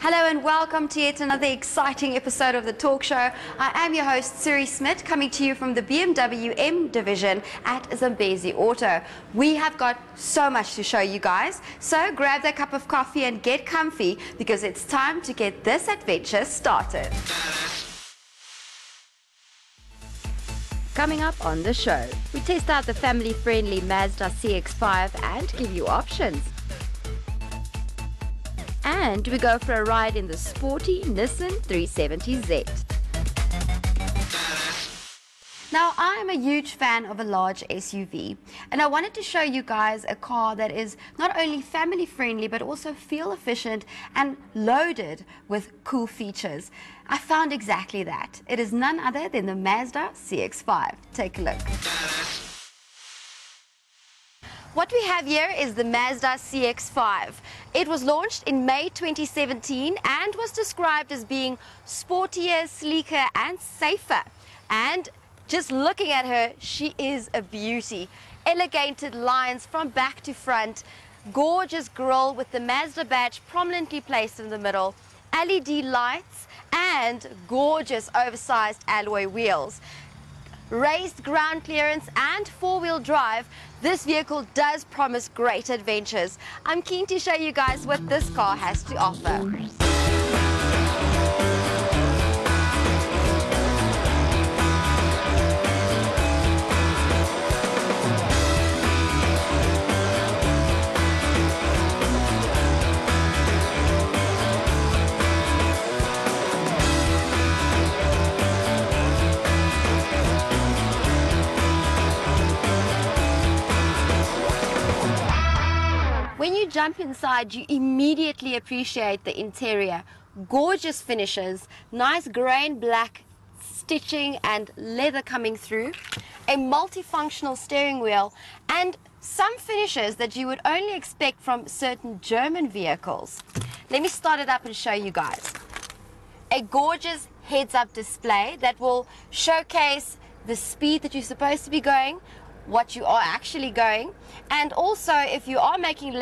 Hello and welcome to yet another exciting episode of the talk show. I am your host, Suri Smith, coming to you from the BMW M division at Zambezi Auto. We have got so much to show you guys, so grab that cup of coffee and get comfy because it's time to get this adventure started. Coming up on the show, we test out the family-friendly Mazda CX-5 and give you options. And we go for a ride in the sporty Nissan 370Z. Now, I'm a huge fan of a large SUV, and I wanted to show you guys a car that is not only family friendly but also fuel efficient and loaded with cool features. I found exactly that. It is none other than the Mazda CX-5. Take a look. What we have here is the Mazda CX-5. It was launched in May 2017 and was described as being sportier, sleeker and safer. And just looking at her, she is a beauty. Elevated lines from back to front, gorgeous grille with the Mazda badge prominently placed in the middle, LED lights and gorgeous oversized alloy wheels. Raised ground clearance and four-wheel drive, this vehicle does promise great adventures. I'm keen to show you guys what this car has to offer. When you jump inside, you immediately appreciate the interior. Gorgeous finishes, nice grey and black stitching and leather coming through, a multifunctional steering wheel, and some finishes that you would only expect from certain German vehicles. Let me start it up and show you guys. A gorgeous heads-up display that will showcase the speed that you're supposed to be going, what you are actually going, and also if you are making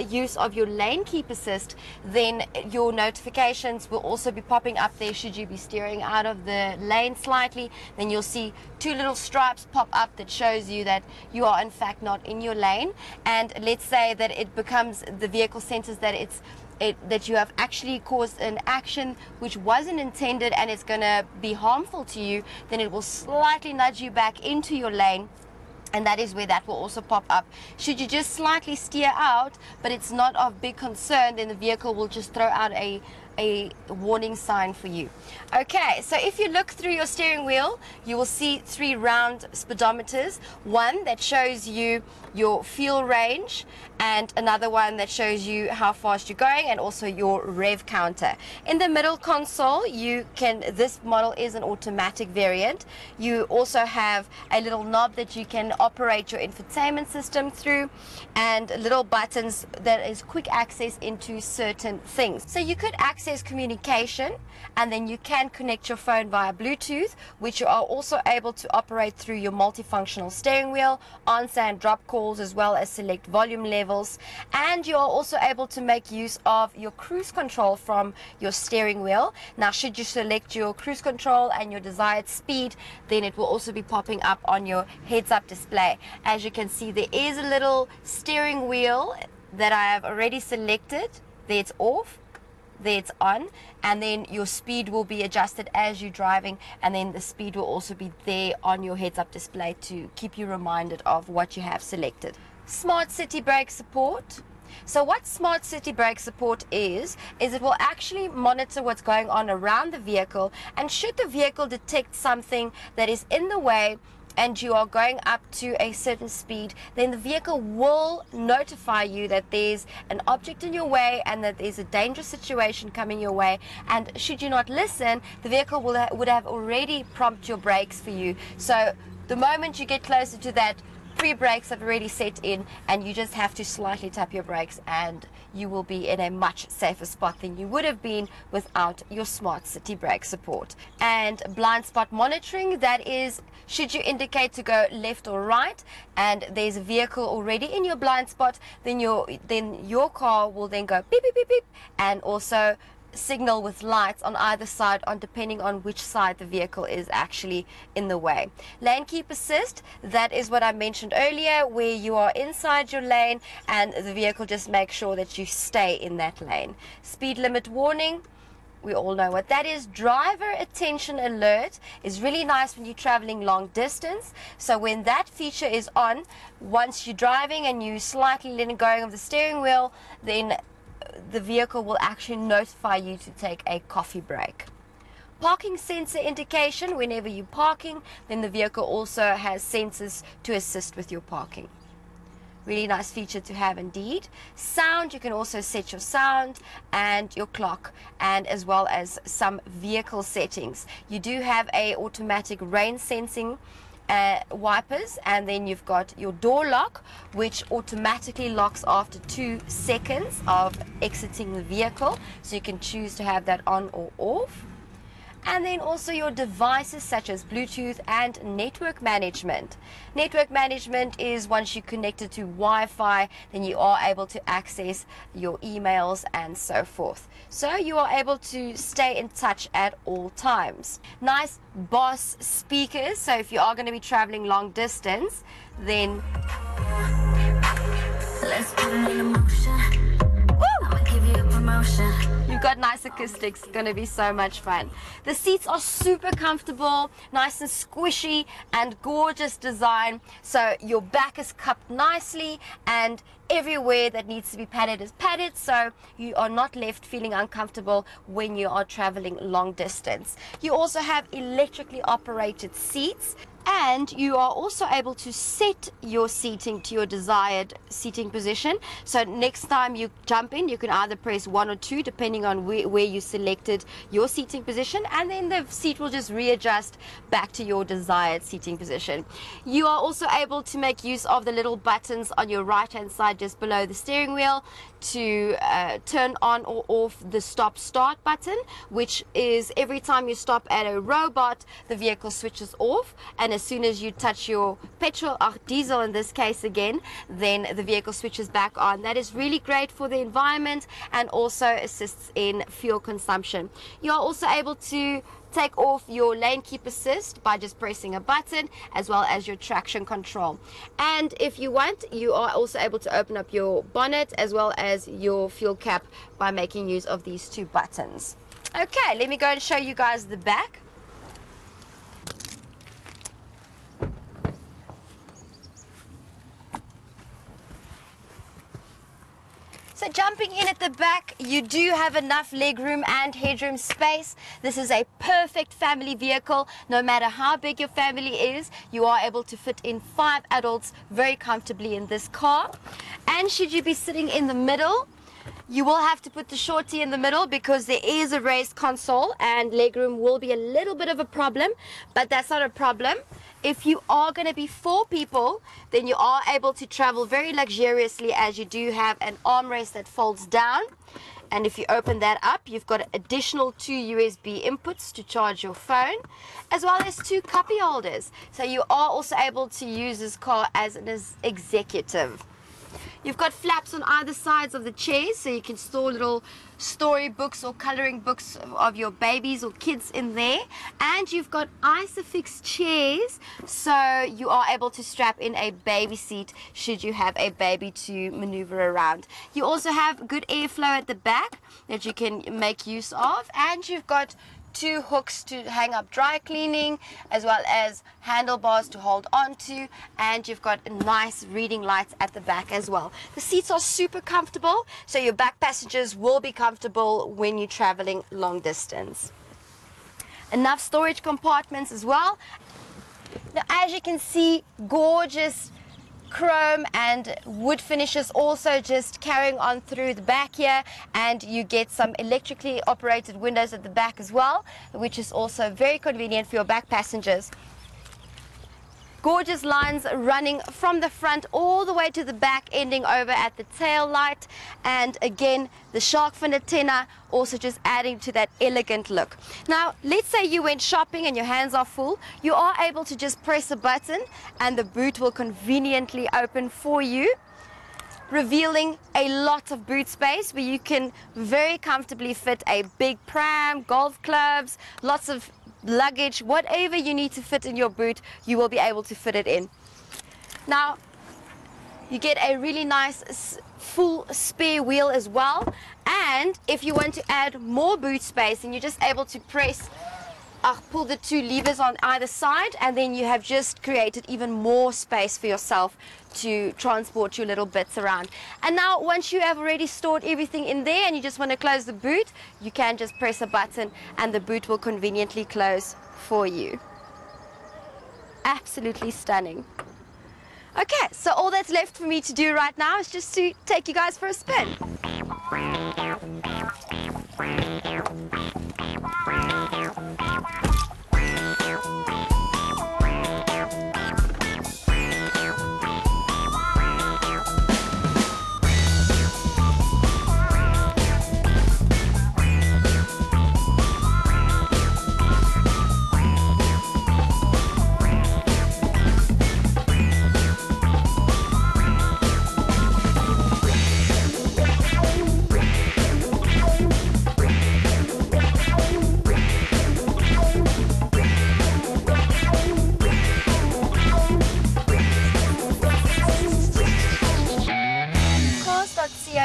use of your lane keep assist, then your notifications will also be popping up there. Should you be steering out of the lane slightly, then you'll see two little stripes pop up that shows you that you are in fact not in your lane. And let's say that it becomes, the vehicle senses that that you have actually caused an action which wasn't intended and it's going to be harmful to you, then it will slightly nudge you back into your lane. And that is where that will also pop up. Should you just slightly steer out, but it's not of big concern, then the vehicle will just throw out a warning sign for you. Okay, so if you look through your steering wheel, you will see three round speedometers. One that shows you your fuel range, and another one that shows you how fast you're going, and also your rev counter. In the middle console, this model is an automatic variant. You also have a little knob that you can operate your infotainment system through, and little buttons that is quick access into certain things. So you could access communication, and then you can connect your phone via Bluetooth, which you are also able to operate through your multifunctional steering wheel, answer and drop calls, as well as select volume levels. And you are also able to make use of your cruise control from your steering wheel. Now, should you select your cruise control and your desired speed, then it will also be popping up on your heads-up display. As you can see, there is a little steering wheel that I have already selected. There it's off, there it's on, and then your speed will be adjusted as you're driving, and then the speed will also be there on your heads-up display to keep you reminded of what you have selected. Smart City Brake support. So what Smart City Brake support is it will actually monitor what's going on around the vehicle, and should the vehicle detect something that is in the way and you are going up to a certain speed, then the vehicle will notify you that there's an object in your way and that there's a dangerous situation coming your way. And should you not listen, the vehicle would have already prompted your brakes for you. So the moment you get closer to that, pre-brakes have already set in, and you just have to slightly tap your brakes and you will be in a much safer spot than you would have been without your Smart City Brake support. And blind spot monitoring, that is, should you indicate to go left or right and there's a vehicle already in your blind spot, then your car will then go beep beep beep beep and also signal with lights on either side depending on which side the vehicle is actually in the way. Lane keep assist, that is what I mentioned earlier, where you are inside your lane and the vehicle just makes sure that you stay in that lane. Speed limit warning, we all know what that is. Driver attention alert is really nice when you're traveling long distance. So when that feature is on, once you're driving and you slightly letting go of the steering wheel, then the vehicle will actually notify you to take a coffee break. Parking sensor indication, whenever you're parking, then the vehicle also has sensors to assist with your parking. Really nice feature to have indeed. Sound, you can also set your sound and your clock, and as well as some vehicle settings. You do have a automatic rain sensing wipers, and then you've got your door lock, which automatically locks after 2 seconds of exiting the vehicle, so you can choose to have that on or off. And then also your devices such as Bluetooth and network management. Network management is once you connect it to Wi-Fi, then you are able to access your emails and so forth. So you are able to stay in touch at all times. Nice Boss speakers, so if you are going to be traveling long distance, then let's put it in motion. I'ma give you a promotion. You've got nice acoustics, it's gonna be so much fun. The seats are super comfortable, nice and squishy, and gorgeous design. So your back is cupped nicely, and everywhere that needs to be padded is padded, so you are not left feeling uncomfortable when you are traveling long distance. You also have electrically operated seats, and you are also able to set your seating to your desired seating position. So next time you jump in, you can either press 1 or 2 depending on where you selected your seating position, and then the seat will just readjust back to your desired seating position. You are also able to make use of the little buttons on your right hand side just below the steering wheel to turn on or off the stop start button, which is every time you stop at a robot, the vehicle switches off, and as soon as you touch your petrol or diesel in this case again, then the vehicle switches back on. That is really great for the environment and also assists in fuel consumption. You are also able to take off your lane keep assist by just pressing a button, as well as your traction control. And if you want, you are also able to open up your bonnet as well as your fuel cap by making use of these 2 buttons. Okay, let me go and show you guys the back. So jumping in at the back, you do have enough legroom and headroom space. This is a perfect family vehicle. No matter how big your family is, you are able to fit in 5 adults very comfortably in this car. And should you be sitting in the middle, you will have to put the shorty in the middle because there is a raised console and legroom will be a little bit of a problem, but that's not a problem. If you are going to be 4 people, then you are able to travel very luxuriously, as you do have an armrest that folds down. And if you open that up, you've got additional 2 USB inputs to charge your phone, as well as 2 copy holders. So you are also able to use this car as an executive. You've got flaps on either sides of the chairs, so you can store little storybooks or coloring books of your babies or kids in there. And you've got ISOFIX chairs, so you are able to strap in a baby seat should you have a baby to maneuver around. You also have good airflow at the back that you can make use of, and you've got 2 hooks to hang up dry cleaning, as well as handlebars to hold on to, and you've got nice reading lights at the back as well. The seats are super comfortable, so your back passengers will be comfortable when you're traveling long distance. Enough storage compartments as well. Now, as you can see, gorgeous chrome and wood finishes also just carrying on through the back here, and you get some electrically operated windows at the back as well, which is also very convenient for your back passengers. Gorgeous lines running from the front all the way to the back, ending over at the tail light, and again the shark fin antenna also just adding to that elegant look. Now let's say you went shopping and your hands are full, you are able to just press a button and the boot will conveniently open for you. revealing a lot of boot space where you can very comfortably fit a big pram, golf clubs, lots of luggage, whatever you need to fit in your boot, you will be able to fit it in. Now, you get a really nice full spare wheel as well, and if you want to add more boot space, then you're just able to pull the two levers on either side, and then you have just created even more space for yourself to transport your little bits around. And now, once you have already stored everything in there and you just want to close the boot, you can just press a button and the boot will conveniently close for you. Absolutely stunning. Okay, so all that's left for me to do right now is just to take you guys for a spin.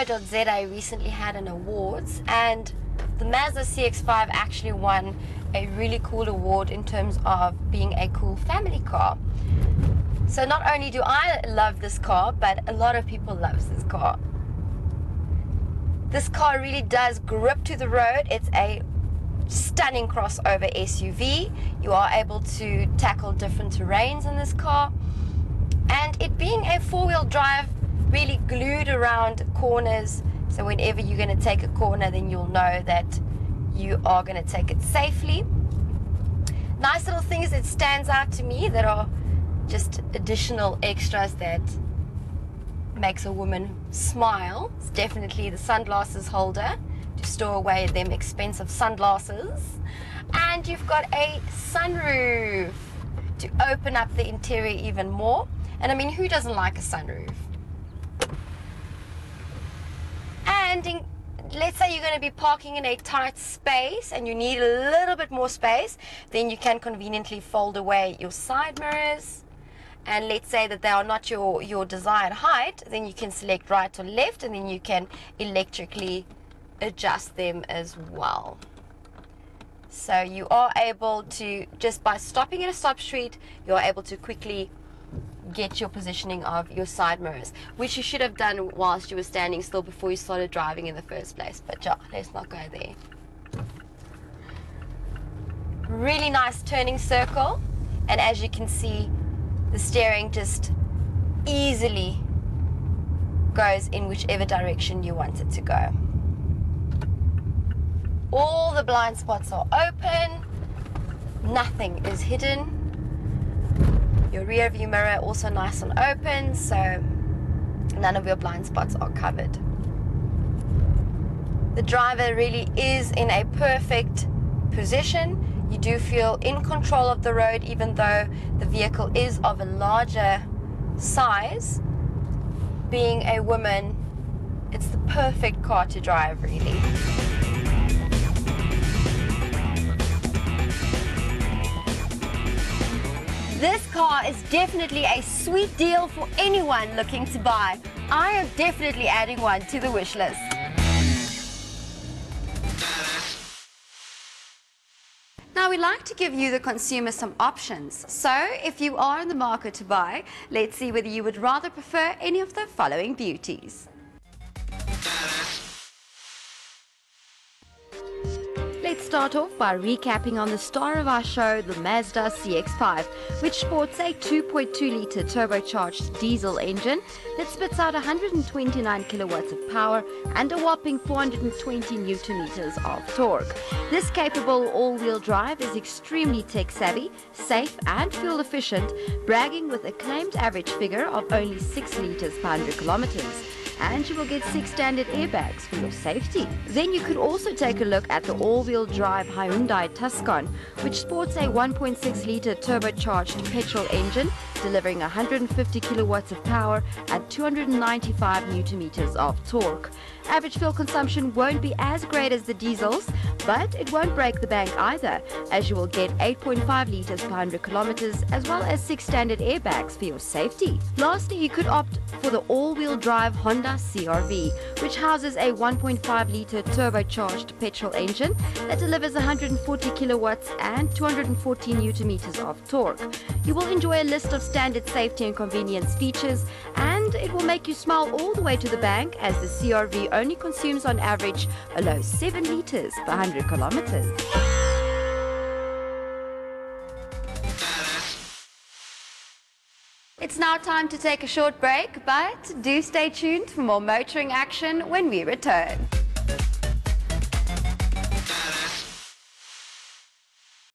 Cars.co.za recently had an awards, and the Mazda CX-5 actually won a really cool award in terms of being a cool family car. So not only do I love this car, but a lot of people love this car. This car really does grip to the road. It's a stunning crossover SUV. You are able to tackle different terrains in this car, and it being a four-wheel drive, really glued around corners, so whenever you're going to take a corner, then you'll know that you are going to take it safely. Nice little things that stands out to me that are just additional extras that makes a woman smile. It's definitely the sunglasses holder to store away them expensive sunglasses, and you've got a sunroof to open up the interior even more. And I mean, who doesn't like a sunroof? And let's say you're going to be parking in a tight space and you need a little bit more space, then you can conveniently fold away your side mirrors. And let's say that they are not your desired height, then you can select right or left, and then you can electrically adjust them as well. So you are able to, just by stopping at a stop street, you're able to quickly get your positioning of your side mirrors, which you should have done whilst you were standing still before you started driving in the first place. But yeah, let's not go there. Really nice turning circle, and as you can see, the steering just easily goes in whichever direction you want it to go. All the blind spots are open, nothing is hidden. Your rear view mirror also nice and open, so none of your blind spots are covered. The driver really is in a perfect position. You do feel in control of the road, even though the vehicle is of a larger size. Being a woman, it's the perfect car to drive, really. This car is definitely a sweet deal for anyone looking to buy. I am definitely adding one to the wish list. Now, we like to give you, the consumer, some options. So if you are in the market to buy, let's see whether you would rather prefer any of the following beauties. Let's start off by recapping on the star of our show, the Mazda CX-5, which sports a 2.2-litre turbocharged diesel engine that spits out 129 kilowatts of power and a whopping 420 newton-meters of torque. This capable all-wheel drive is extremely tech-savvy, safe and fuel-efficient, bragging with a claimed average figure of only 6 litres per 100 kilometers. And you will get 6 standard airbags for your safety. Then you could also take a look at the all-wheel drive Hyundai Tucson, which sports a 1.6-litre turbocharged petrol engine delivering 150 kilowatts of power and 295 newton meters of torque. Average fuel consumption won't be as great as the diesels, but it won't break the bank either, as you will get 8.5 liters per 100 kilometers, as well as 6 standard airbags for your safety. Lastly, you could opt for the all-wheel drive Honda CR-V, which houses a 1.5 liter turbocharged petrol engine that delivers 140 kilowatts and 214 newton meters of torque. You will enjoy a list of standard safety and convenience features, and it will make you smile all the way to the bank, as the CR-V only consumes on average a low 7 liters per 100 kilometers. It's now time to take a short break, but do stay tuned for more motoring action when we return.